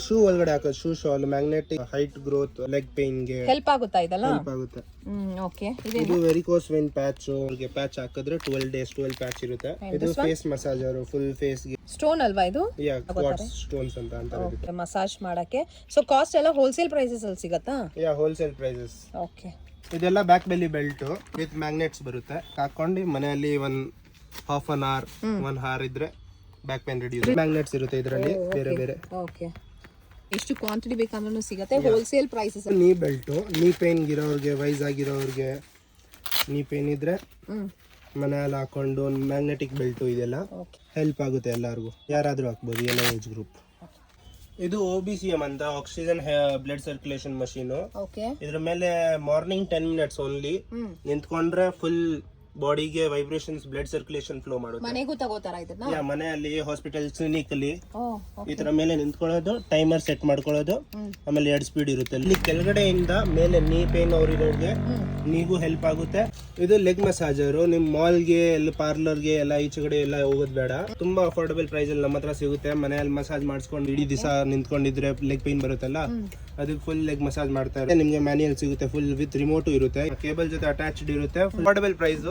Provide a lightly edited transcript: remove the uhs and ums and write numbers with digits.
Shoe ಒಳಗಡೆ ಹಾಕೋದು, shoe shawl, magnetic, height growth, leg pain ಗೆ ಹೆಲ್ಪ್ ಆಗುತ್ತಾ ಇದೆಲ್ಲ? ಹೆಲ್ಪ್ ಆಗುತ್ತೆ. ಓಕೆ. ಇದು ವೆರಿಕೋಸ್ ವೆನ್ ಪ್ಯಾಚ್, ಅವ್ರಿಗೆ ಪ್ಯಾಚ್ ಹಾಕಿದ್ರೆ 12 days 12 ಪ್ಯಾಚ್ ಇರುತ್ತೆ. ಇದು ಫೇಸ್ ಮಸಾಜರ್, ಫುಲ್ ಫೇಸ್ ಗೆ. ಸ್ಟೋನ್ ಅಲ್ವಾ ಇದು? ಕ್ವಾರ್ಟ್ಸ್ ಸ್ಟೋನ್ಸ್ ಅಂತ ಅಂತಾರೆ. ಮಸಾಜ್ ಮಾಡಕ್ಕೆ. ಸೊ ಕಾಸ್ಟ್ ಎಲ್ಲ ಹೋಲ್ಸೇಲ್ ಪ್ರೈಸಸ್ ಅಲ್ಲಿ ಸಿಗತ್ತಾ? Wholesale prices. ಓಕೆ. ಇದೆಲ್ಲ back belly belt with magnets ಬರುತ್ತೆ. ಹಾಕೊಂಡು ಮನೆಯಲ್ಲಿ half an hour 1 hour ಇದ್ರೆ ಬ್ಯಾಕ್ ಪೇನ್ ರೆಡ್ಯೂಸ್. ಮ್ಯಾಗ್ನೆಟ್ಸ್ ಇರುತ್ತೆ ಇದರಲ್ಲಿ ಬೇರೆ ಬೇರೆ. ಓಕೆ. ಎಷ್ಟು ಕ್ವಾಂಟಿಟಿ ಬೇಕಂದ್ರೂ ಸಿಗುತ್ತೆ. Wholesale prices. Knee belt, knee pain ಇರೋರಿಗೆ, ವೈಸ್ ಆಗಿರೋರಿಗೆ, ನೀ ಪೇನ್ ಇದ್ರೆ ಮನೆಯಲ್ಲಿ ಹಾಕೊಂಡು ಮ್ಯಾಗ್ನೆಟಿಕ್ ಬೆಲ್ಟ್ ಇದೆಲ್ಲ ಹೆಲ್ಪ್ ಆಗುತ್ತೆ. ಎಲ್ಲರಿಗೂ ಯಾರಾದ್ರೂ ಹಾಕ್ಬೋದು, ಎಲ್ಲ ಏಜ್ ಗ್ರೂಪ್. ಇದು OBCM ಅಂತ, ಆಕ್ಸಿಜನ್ ಬ್ಲಡ್ ಸರ್ಕ್ಯುಲೇಷನ್ ಮಷೀನ್. ಇದ್ರ ಮೇಲೆ ಮಾರ್ನಿಂಗ್ 10 minutes ಓನ್ಲಿ ನಿಂತ್ಕೊಂಡ್ರೆ ಫುಲ್ ಬಾಡಿಗೆ ವೈಬ್ರೇಷನ್ಸ್, ಬ್ಲಡ್ ಸರ್ಕ್ಯುಲೇಷನ್ ಫ್ಲೋ ಮಾಡುತ್ತೆ. ಮನೆಗೂ ತಗೋತಾರ ಇದನ್ನ? ಮನೆಯಲ್ಲಿ, ಹಾಸ್ಪಿಟಲ್, ಕ್ಲಿನಿಕ್ ಅಲ್ಲಿ ಈ ತರ ಮೇಲೆ ನಿಂತ್ಕೊಳ್ಳೋದು, ಟೈಮರ್ ಸೆಟ್ ಮಾಡ್ಕೊಳ್ಳೋದು, ಆಮೇಲೆ 2 ಸ್ಪೀಡ್ ಇರುತ್ತೆ. ಇಲ್ಲಿ ಕೆಳಗಡೆಯಿಂದ ಮೇಲೆ ನೀ ಪೇನ್ ಅವ್ರಿಗೆ ನೀಗೂ ಹೆಲ್ಪ್ ಆಗುತ್ತೆ. ಇದು ಲೆಗ್ ಮಸಾಜರ್. ನಿಮ್ ಮಾಲ್ಗೆ, ಎಲ್ಲ ಪಾರ್ಲರ್ಗೆ ಎಲ್ಲ ಈಚೆಗಡೆ ಎಲ್ಲ ಹೋಗೋದು ಬೇಡ. ತುಂಬಾ ಅಫೋರ್ಡಬಲ್ ಪ್ರೈಸ್ ಅಲ್ಲಿ ನಮ್ಮ ಹತ್ರ ಸಿಗುತ್ತೆ. ಮನೆಯಲ್ಲಿ ಮಸಾಜ್ ಮಾಡಿಸ್ಕೊಂಡು ಇಡೀ ದಿವಸ ನಿಂತ್ಕೊಂಡಿದ್ರೆ ಲೆಗ್ ಪೇನ್ ಬರುತ್ತಲ್ಲ, ಅದಕ್ಕೆ ಫುಲ್ ಲೆಗ್ ಮಸಾಜ್ ಮಾಡ್ತಾರೆ. ನಿಮ್ಗೆ ಮ್ಯಾನ್ಯಲ್ ಸಿಗುತ್ತೆ, ಫುಲ್ ವಿತ್ ರಿಮೋಟು ಇರುತ್ತೆ, ಕೇಬಲ್ ಜೊತೆ ಅಟ್ಯಾಚ್ಡ್ ಇರುತ್ತೆ. Affordable price.